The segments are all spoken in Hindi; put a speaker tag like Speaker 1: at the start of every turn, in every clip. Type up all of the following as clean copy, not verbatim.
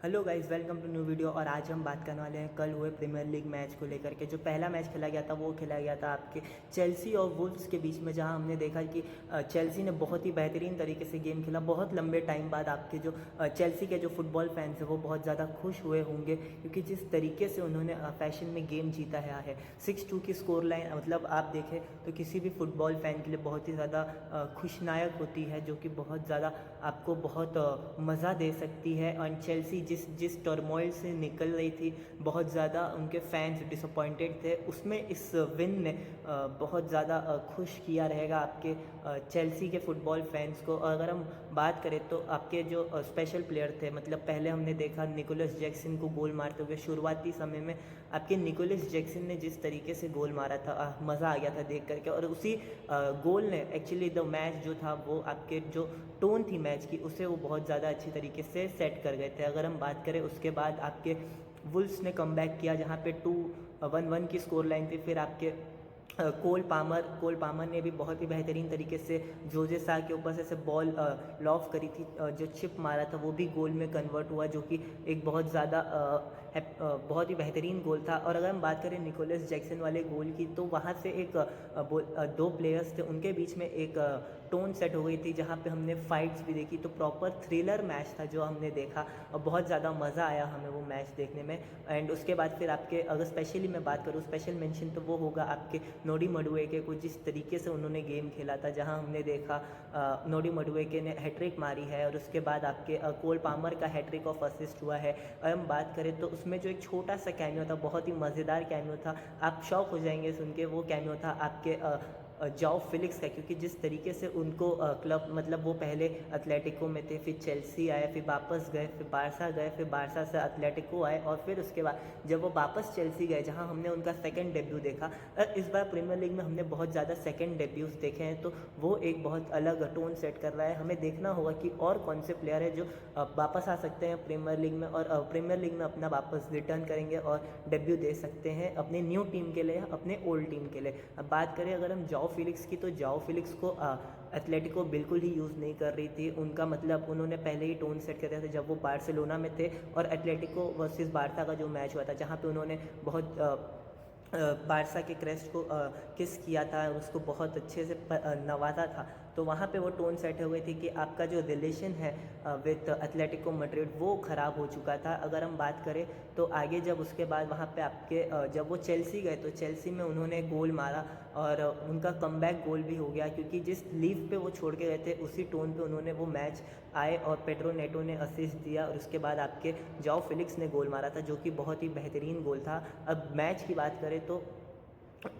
Speaker 1: Hello guys, welcome to new video. और आज हम बात करने वाले हैं कल हुए प्रीमियर लीग मैच को लेकर के। जो पहला मैच खेला गया था वो खेला गया था आपके चेल्सी और वुल्व्स के बीच में, जहां हमने देखा कि चेल्सी ने बहुत ही बेहतरीन तरीके से गेम खेला। बहुत लंबे टाइम बाद आपके जो चेल्सी के जो फुटबॉल फैंस हैं वो बहुत ज़्यादा खुश हुए होंगे, क्योंकि जिस तरीके से उन्होंने फैशन में गेम जीता है 6-2 की स्कोर लाइन, मतलब आप देखें तो किसी भी फुटबॉल फैन के लिए बहुत ही ज़्यादा खुशनायक होती है, जो कि बहुत ज़्यादा आपको बहुत मज़ा दे सकती है। और चेल्सी जिस जिस टर्मोइल से निकल रही थी, बहुत ज़्यादा उनके फैंस डिसअपॉइंटेड थे, उसमें इस विन ने बहुत ज़्यादा खुश किया रहेगा आपके चेल्सी के फुटबॉल फैंस को। और अगर हम बात करें तो आपके जो स्पेशल प्लेयर थे, मतलब पहले हमने देखा निकोलस जैक्सन को गोल मारते हुए। शुरुआती समय में आपके निकोलस जैक्सन ने जिस तरीके से गोल मारा था, मज़ा आ गया था देख करके। और उसी गोल ने एक्चुअली द मैच जो था वो आपके जो टोन थी मैच की, उसे वो बहुत ज़्यादा अच्छी तरीके से सेट कर गए थे। अगर हम बात करें उसके बाद आपके वुल्व्स ने कमबैक किया, जहाँ पे 2-1 की स्कोर लाइन थी। फिर आपके कोल पामर ने भी बहुत ही बेहतरीन तरीके से जोजे सा के ऊपर से बॉल लॉफ करी थी, जो चिप मारा था वो भी गोल में कन्वर्ट हुआ, जो कि एक बहुत ज़्यादा बहुत ही बेहतरीन गोल था। और अगर हम बात करें निकोलस जैक्सन वाले गोल की, तो वहाँ से दो प्लेयर्स थे, उनके बीच में एक टोन सेट हो गई थी, जहाँ पे हमने फाइट्स भी देखी। तो प्रॉपर थ्रिलर मैच था जो हमने देखा, और बहुत ज़्यादा मज़ा आया हमें वो मैच देखने में। एंड उसके बाद फिर आपके अगर स्पेशली मैं बात करूँ, स्पेशल मेंशन तो वो होगा आपके नोडी मडुएके को, जिस तरीके से उन्होंने गेम खेला था, जहां हमने देखा नोडी मडुएके ने हैट्रिक मारी है। और उसके बाद आपके कोल पामर का हैट्रिक ऑफ असिस्ट हुआ है। और हम बात करें तो उसमें जो एक छोटा सा कैमियो था, बहुत ही मज़ेदार कैमियो था, आप शॉक हो जाएंगे सुन के। वो कैमियो था आपके जाओ फिलिक्स का, क्योंकि जिस तरीके से उनको क्लब, मतलब वो पहले एथलेटिको में थे, फिर चेल्सी आए, फिर वापस गए, फिर बारसा गए, फिर बारसा से एथलेटिको आए, और फिर उसके बाद जब वो वापस चेल्सी गए, जहां हमने उनका सेकंड डेब्यू देखा। इस बार प्रीमियर लीग में हमने बहुत ज़्यादा सेकंड डेब्यूज देखे हैं, तो वो एक बहुत अलग टोन सेट कर रहा है। हमें देखना होगा कि और कौन से प्लेयर है जो वापस आ सकते हैं प्रीमियर लीग में, और प्रीमियर लीग में अपना वापस रिटर्न करेंगे और डेब्यू दे सकते हैं अपने न्यू टीम के लिए या अपने ओल्ड टीम के लिए। अब बात करें अगर हम जाओ फिलिक्स की, तो जाओ फिलिक्स को एथलेटिको बिल्कुल ही यूज़ नहीं कर रही थी। उनका मतलब उन्होंने पहले ही टोन सेट कर दिया था जब वो बार्सिलोना में थे, और एथलेटिको वर्सेस बारसा का जो मैच हुआ था, जहाँ पे उन्होंने बहुत बारसा के क्रेस्ट को किस किया था, उसको बहुत अच्छे से नवाजा था। तो वहाँ पे वो टोन सेट हो गई थी कि आपका जो रिलेशन है विथ एथलेटिको मैड्रिड वो ख़राब हो चुका था। अगर हम बात करें तो आगे जब उसके बाद वहाँ पे आपके जब वो चेल्सी गए, तो चेल्सी में उन्होंने गोल मारा, और उनका कमबैक गोल भी हो गया, क्योंकि जिस लीव पे वो छोड़ के गए थे उसी टोन पे उन्होंने वो मैच आए, और पेड्रो नेटो ने असिस्ट दिया, और उसके बाद आपके जाओ फिलिक्स ने गोल मारा था, जो कि बहुत ही बेहतरीन गोल था। अब मैच की बात करें तो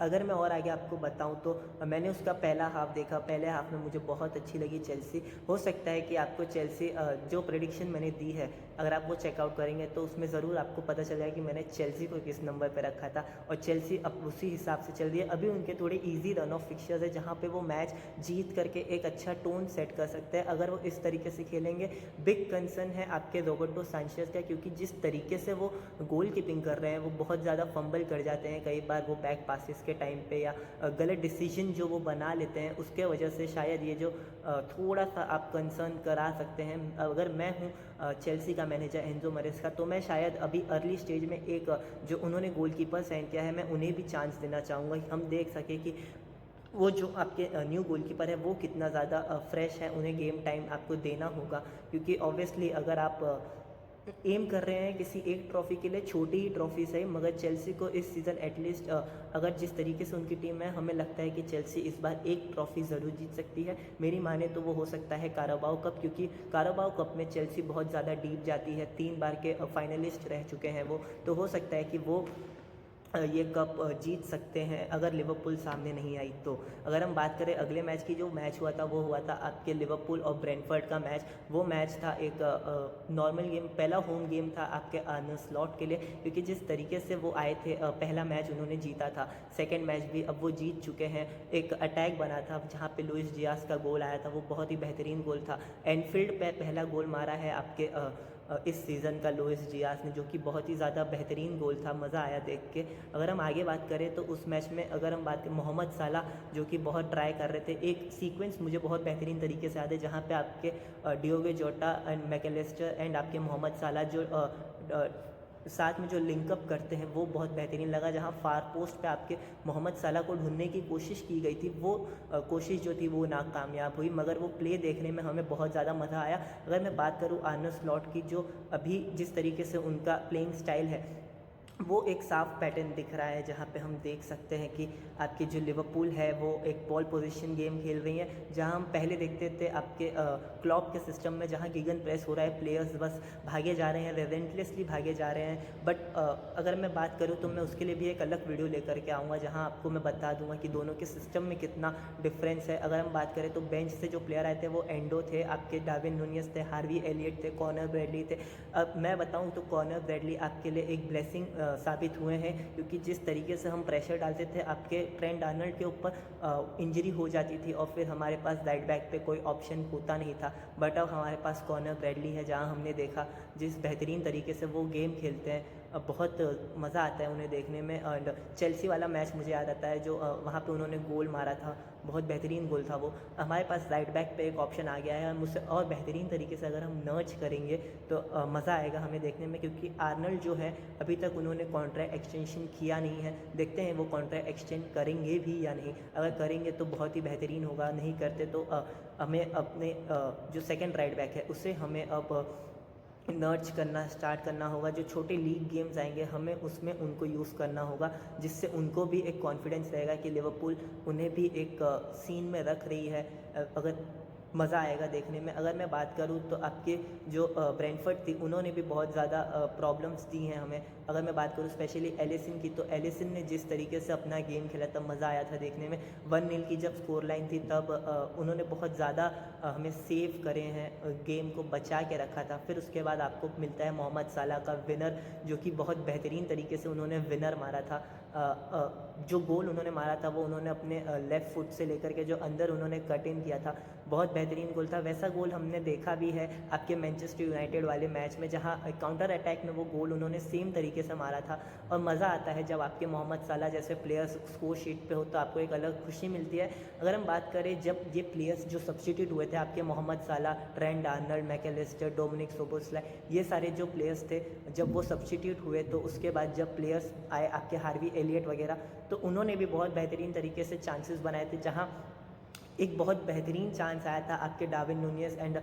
Speaker 1: अगर मैं और आगे आपको बताऊं तो मैंने उसका पहला हाफ देखा। पहले हाफ में मुझे बहुत अच्छी लगी चेल्सी। हो सकता है कि आपको चेल्सी जो प्रेडिक्शन मैंने दी है, अगर आप वो चेकआउट करेंगे तो उसमें ज़रूर आपको पता चल जाएगा कि मैंने चेल्सी को किस नंबर पर रखा था, और चेल्सी अब उसी हिसाब से चल रही है। अभी उनके थोड़े ईजी रन ऑफ फिक्चर्स है, जहाँ पे वो मैच जीत करके एक अच्छा टोन सेट कर सकते हैं अगर वो इस तरीके से खेलेंगे। बिग कंसर्न है आपके रोबर्टो सांचेज़ का, क्योंकि जिस तरीके से वो गोल कीपिंग कर रहे हैं, वो बहुत ज़्यादा फंबल कर जाते हैं कई बार वो बैक पासिस के टाइम पे, या गलत डिसीजन जो वो बना लेते हैं, उसके वजह से शायद ये जो थोड़ा सा आप कंसर्न करा सकते हैं। अगर मैं हूँ चेल्सी का मैनेजर एंजो मरेस्का, तो मैं शायद अभी अर्ली स्टेज में एक जो उन्होंने गोलकीपर साइन किया है, मैं उन्हें भी चांस देना चाहूँगा कि हम देख सकें कि वो जो आपके न्यू गोलकीपर है वो कितना ज़्यादा फ्रेश है। उन्हें गेम टाइम आपको देना होगा, क्योंकि ऑब्वियसली अगर आप एम कर रहे हैं किसी एक ट्रॉफ़ी के लिए, छोटी ही ट्रॉफ़ी से, मगर चेल्सी को इस सीज़न एटलीस्ट अगर जिस तरीके से उनकी टीम है, हमें लगता है कि चेल्सी इस बार एक ट्रॉफ़ी ज़रूर जीत सकती है। मेरी माने तो वो हो सकता है काराबाओ कप, क्योंकि काराबाओ कप में चेल्सी बहुत ज़्यादा डीप जाती है, 3 बार के फाइनलिस्ट रह चुके हैं वो, तो हो सकता है कि वो ये कप जीत सकते हैं अगर लिवरपूल सामने नहीं आई तो। अगर हम बात करें अगले मैच की, जो मैच हुआ था वो हुआ था आपके लिवरपूल और ब्रेंटफोर्ड का मैच। वो मैच था एक नॉर्मल गेम, पहला होम गेम था आपके आर्ने स्लॉट के लिए, क्योंकि जिस तरीके से वो आए थे, पहला मैच उन्होंने जीता था, सेकेंड मैच भी अब वो जीत चुके हैं। एक अटैक बना था जहाँ पे लुइस डियास का गोल आया था, वो बहुत ही बेहतरीन गोल था। एनफील्ड पे पहला गोल मारा है आपके इस सीज़न का लुइस डियाज ने, जो कि बहुत ही ज़्यादा बेहतरीन गोल था, मज़ा आया देख के। अगर हम आगे बात करें तो उस मैच में अगर हम बात करें मोहम्मद साला जो कि बहुत ट्राई कर रहे थे, एक सीक्वेंस मुझे बहुत बेहतरीन तरीके से याद है जहाँ पे आपके Diogo Jota and McAllister and आपके मोहम्मद साला जो साथ में जो लिंकअप करते हैं वो बहुत बेहतरीन लगा। जहाँ फार पोस्ट पे आपके मोहम्मद साला को ढूंढने की कोशिश की गई थी, वो कोशिश जो थी वो नाकामयाब हुई, मगर वो प्ले देखने में हमें बहुत ज़्यादा मज़ा आया। अगर मैं बात करूँ आर्ने स्लॉट की, जो अभी जिस तरीके से उनका प्लेइंग स्टाइल है वो एक साफ पैटर्न दिख रहा है, जहाँ पे हम देख सकते हैं कि आपकी जो लिवरपूल है वो एक बॉल पोजीशन गेम खेल रही है। जहाँ हम पहले देखते थे आपके क्लॉप के सिस्टम में जहाँ गिगन प्रेस हो रहा है, प्लेयर्स बस भागे जा रहे हैं, रेलेंटलेसली भागे जा रहे हैं। बट अगर मैं बात करूँ तो मैं उसके लिए भी एक अलग वीडियो लेकर के आऊँगा, जहाँ आपको मैं बता दूँगा कि दोनों के सिस्टम में कितना डिफरेंस है। अगर हम बात करें तो बेंच से जो प्लेयर आए थे वो एंडो थे, आपके डार्विन नूनियस थे, हार्वी एलियट थे, कॉनर ब्रैडली थे। अब मैं बताऊँ तो कॉनर ब्रैडली आपके लिए एक ब्लेसिंग साबित हुए हैं, क्योंकि जिस तरीके से हम प्रेशर डालते थे आपके ट्रेंट आर्नल्ड के ऊपर इंजरी हो जाती थी और फिर हमारे पास राइट बैक पे कोई ऑप्शन होता नहीं था। बट अब हमारे पास कॉनर ब्रैडली है, जहां हमने देखा जिस बेहतरीन तरीके से वो गेम खेलते हैं, बहुत मज़ा आता है उन्हें देखने में। एंड चेल्सी वाला मैच मुझे याद आता है जो वहाँ पे उन्होंने गोल मारा था, बहुत बेहतरीन गोल था वो। हमारे पास राइट बैक पे एक ऑप्शन आ गया है, मुझसे और बेहतरीन तरीके से अगर हम नर्च करेंगे तो मज़ा आएगा हमें देखने में, क्योंकि आर्नल्ड जो है अभी तक उन्होंने कॉन्ट्रैक्ट एक्सटेंशन किया नहीं है। देखते हैं वो कॉन्ट्रैक्ट एक्सटेंड करेंगे भी या नहीं। अगर करेंगे तो बहुत ही बेहतरीन होगा, नहीं करते तो हमें अपने जो सेकंड राइट बैक है उसे हमें अब नर्च करना स्टार्ट करना होगा। जो छोटे लीग गेम्स आएंगे हमें उसमें उनको यूज़ करना होगा, जिससे उनको भी एक कॉन्फिडेंस रहेगा कि लिवरपूल उन्हें भी एक सीन में रख रही है। अगर मज़ा आएगा देखने में। अगर मैं बात करूँ तो आपके जो ब्रेंटफोर्ड थी उन्होंने भी बहुत ज़्यादा प्रॉब्लम्स दी हैं हमें। अगर मैं बात करूँ स्पेशली एलिसन की, तो एलिसन ने जिस तरीके से अपना गेम खेला तब मज़ा आया था देखने में। 1-0 की जब स्कोर लाइन थी तब उन्होंने बहुत ज़्यादा हमें सेव करे हैं, गेम को बचा के रखा था। फिर उसके बाद आपको मिलता है मोहम्मद साला का विनर, जो कि बहुत बेहतरीन तरीके से उन्होंने विनर मारा था। जो गोल उन्होंने मारा था वो उन्होंने अपने लेफ़्ट फुट से लेकर के जो अंदर उन्होंने कट इन किया था, बहुत बेहतरीन गोल था। वैसा गोल हमने देखा भी है आपके मैनचेस्टर यूनाइटेड वाले मैच में, जहां काउंटर अटैक में वो गोल उन्होंने सेम तरीके से मारा था। और मज़ा आता है जब आपके मोहम्मद साला जैसे प्लेयर्स स्कोर शीट पे हो तो आपको एक अलग खुशी मिलती है। अगर हम बात करें जब ये प्लेयर्स जो सब्स्टिट्यूट हुए थे आपके Mohamed Salah, Trent Arnold, Mac Allister, Dominik Szoboszlai, ये सारे जो प्लेयर्स थे जब वो सब्स्टिट्यूट हुए तो उसके बाद जब प्लेयर्स आए आपके हार्वी एलियट वगैरह, तो उन्होंने भी बहुत बेहतरीन तरीके से चांसेस बनाए थे। जहां एक बहुत बेहतरीन चांस आया था आपके डार्विन नूनियस एंड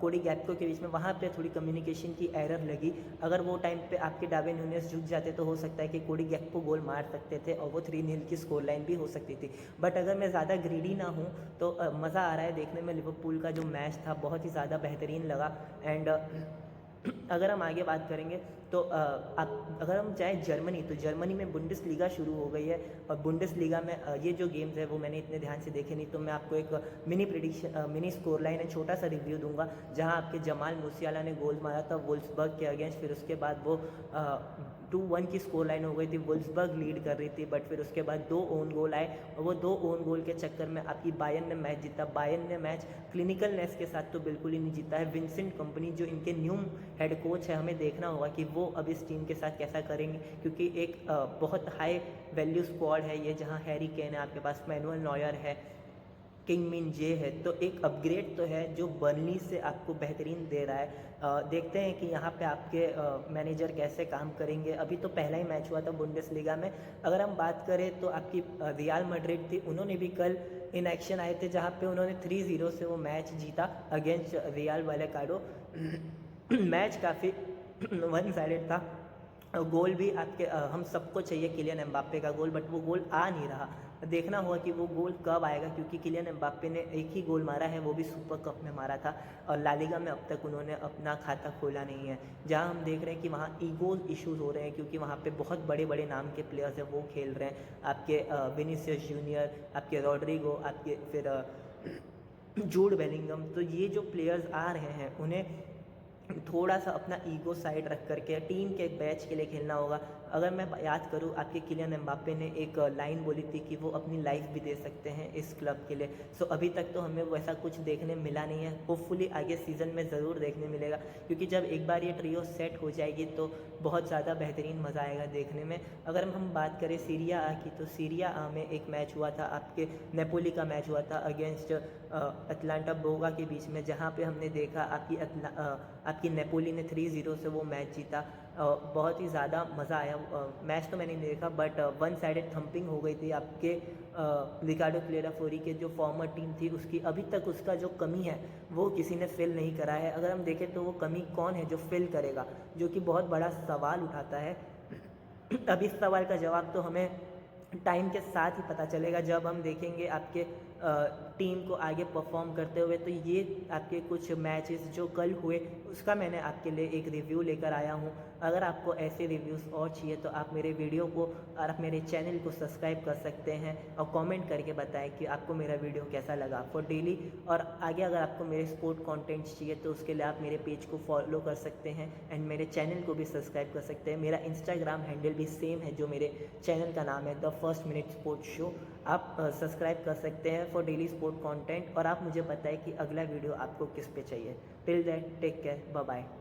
Speaker 1: कोडी गैक्पो के बीच में, वहाँ पे थोड़ी कम्युनिकेशन की एरर लगी। अगर वो टाइम पे आपके डार्विन नूनियस झुक जाते तो हो सकता है कि कोडी गैक्पो गोल मार सकते थे और वो 3-0 की स्कोर लाइन भी हो सकती थी। बट अगर मैं ज़्यादा ग्रीडी ना हूँ तो मज़ा आ रहा है देखने में। लिवरपूल का जो मैच था बहुत ही ज़्यादा बेहतरीन लगा। एंड अगर हम आगे बात करेंगे तो अगर हम चाहें जर्मनी, तो जर्मनी में बुंडेसलीगा शुरू हो गई है। और बुंडेसलीगा में ये जो गेम्स है वो मैंने इतने ध्यान से देखे नहीं, तो मैं आपको एक मिनी स्कोर लाइन है, छोटा सा रिव्यू दूंगा। जहां आपके जमाल मूसियाला ने गोल मारा था वुल्फ्सबर्ग के अगेंस्ट, फिर उसके बाद वो 2-1 की स्कोर लाइन हो गई थी, वुल्फ्सबर्ग लीड कर रही थी। बट फिर उसके बाद 2 ओन गोल आए और वो 2 ओन गोल के चक्कर में आपकी बायर्न ने मैच जीता। बायर्न ने मैच क्लिनिकलनेस के साथ तो बिल्कुल ही नहीं जीता है। विंसेंट कंपनी जो इनके न्यू हेड कोच है, हमें देखना होगा कि वो अब इस टीम के साथ कैसा करेंगे, क्योंकि एक बहुत हाई वैल्यू स्क्वाड है ये, जहां हैरी केन है, आपके पास मैनुअल नॉयर है, किंग मिन जे है, तो एक अपग्रेड तो है जो बर्नली से आपको बेहतरीन दे रहा है। देखते हैं कि यहाँ पे आपके मैनेजर कैसे काम करेंगे। अभी तो पहला ही मैच हुआ था बुंडेसलीगा में। अगर हम बात करें तो आपकी रियल मैड्रिड थी, उन्होंने भी कल इन एक्शन आए थे जहाँ पे उन्होंने 3-0 से वो मैच जीता अगेंस्ट रियल वैलेकाडो। मैच काफ़ी वन साइडेड था। गोल भी आपके हम सबको चाहिए किलियन एम्बाप्पे का गोल, बट वो गोल आ नहीं रहा। देखना होगा कि वो गोल कब आएगा, क्योंकि किलियन एम्बाप्पे ने एक ही गोल मारा है, वो भी सुपर कप में मारा था, और लालिगा में अब तक उन्होंने अपना खाता खोला नहीं है। जहां हम देख रहे हैं कि वहाँ ईगो इश्यूज हो रहे हैं, क्योंकि वहाँ पे बहुत बड़े बड़े नाम के प्लेयर्स हैं वो खेल रहे हैं। आपके विनीसियस जूनियर, आपके रॉड्रिगो, आपके फिर जूड बेलिंगम, तो ये जो प्लेयर्स आ रहे हैं उन्हें थोड़ा सा अपना ईगो साइड रख करके टीम के बैच के लिए खेलना होगा। अगर मैं याद करूँ, आपके किलियन एम्बाप्पे ने एक लाइन बोली थी कि वो अपनी लाइफ भी दे सकते हैं इस क्लब के लिए। सो अभी तक तो हमें वैसा कुछ देखने मिला नहीं है। होपफुली आगे सीज़न में ज़रूर देखने मिलेगा, क्योंकि जब एक बार ये ट्रियो सेट हो जाएगी तो बहुत ज़्यादा बेहतरीन मज़ा आएगा देखने में। अगर हम बात करें सीरिया आ की, तो सीरिया आ में एक मैच हुआ था, आपके नेपोली का मैच हुआ था अगेंस्ट अटलांटा बोगा के बीच में, जहाँ पे हमने देखा आपकी नेपोली ने 3-0 से वो मैच जीता। बहुत ही ज़्यादा मज़ा आया। मैच तो मैंने नहीं देखा, बट वन साइडेड थंपिंग हो गई थी आपके रिकार्डो क्लेराफोरी के जो फॉर्मर टीम थी उसकी। अभी तक उसका जो कमी है वो किसी ने फिल नहीं करा है। अगर हम देखें तो वो कमी कौन है जो फिल करेगा, जो कि बहुत बड़ा सवाल उठाता है। अब इस सवाल का जवाब तो हमें टाइम के साथ ही पता चलेगा, जब हम देखेंगे आपके टीम को आगे परफॉर्म करते हुए। तो ये आपके कुछ मैचेस जो कल हुए उसका मैंने आपके लिए एक रिव्यू लेकर आया हूँ। अगर आपको ऐसे रिव्यूज़ और चाहिए तो आप मेरे वीडियो को और आप मेरे चैनल को सब्सक्राइब कर सकते हैं और कमेंट करके बताएं कि आपको मेरा वीडियो कैसा लगा फॉर डेली। और आगे अगर आपको मेरे स्पोर्ट कंटेंट चाहिए तो उसके लिए आप मेरे पेज को फॉलो कर सकते हैं एंड मेरे चैनल को भी सब्सक्राइब कर सकते हैं। मेरा इंस्टाग्राम हैंडल भी सेम है जो मेरे चैनल का नाम है, the first minute sports show. आप सब्सक्राइब कर सकते हैं फॉर डेली स्पोर्ट कंटेंट। और आप मुझे बताएं कि अगला वीडियो आपको किस पे चाहिए। Till then take care, bye bye.